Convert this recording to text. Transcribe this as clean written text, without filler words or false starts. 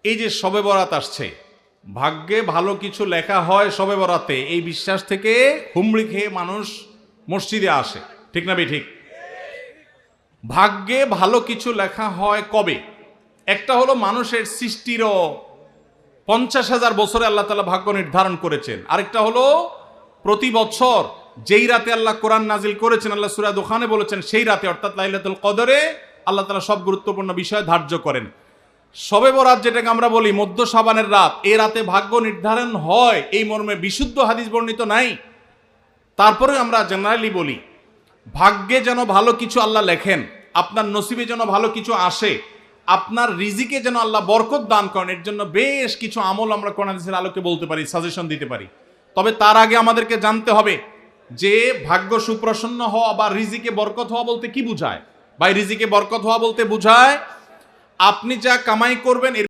এই যে শবে বরাত আসছে, ভাগ্যে ভালো কিছু লেখা হয় শবে বরাতে, এই বিশ্বাস থেকে হুমড়ি খেয়ে মানুষ মসজিদে আসে, ঠিক না ঠিক? ভাগ্যে ভালো কিছু লেখা হয় কবে? একটা হলো মানুষের সৃষ্টিরও 50,000 বছরে আল্লাহ তাআলা ভাগ্য নির্ধারণ করেছেন। আরেকটা হলো প্রতি বছর যেই রাতে আল্লাহ কোরআন নাজিল করেছেন, আল্লাহ সূরা দুখানে বলেছেন, সেই রাতে অর্থাৎ লাইলাতুল কদরে আল্লাহ তাআলা সব গুরুত্বপূর্ণ বিষয় ধার্য করেন। শবে বরাত যেটাকে আমরা বলি মধ্য শাবানের রাত, এই রাতে ভাগ্য নির্ধারণ হয় এই মর্মে বিশুদ্ধ হাদিস বর্ণিত নাই। তারপরে আমরা জেনারেলি বলি ভাগ্যে যেন ভালো কিছু আল্লাহ লেখেন, আপনার নসিবে যেন ভালো কিছু আসে, আপনার রিজিকে যেন আল্লাহ বরকত দান করেন, এর জন্য বেশ কিছু আমল আমরা কোরআন হাদিসের আলোকে বলতে পারি, সাজেশন দিতে পারি। তবে তার আগে আমাদেরকে জানতে হবে যে ভাগ্য সুপ্রসন্ন হওয়া বা রিজিকে বরকত হওয়া বলতে কি বুঝায়। বা রিজিকে বরকত হওয়া বলতে বুঝায় আপনি যা কামাই করবেন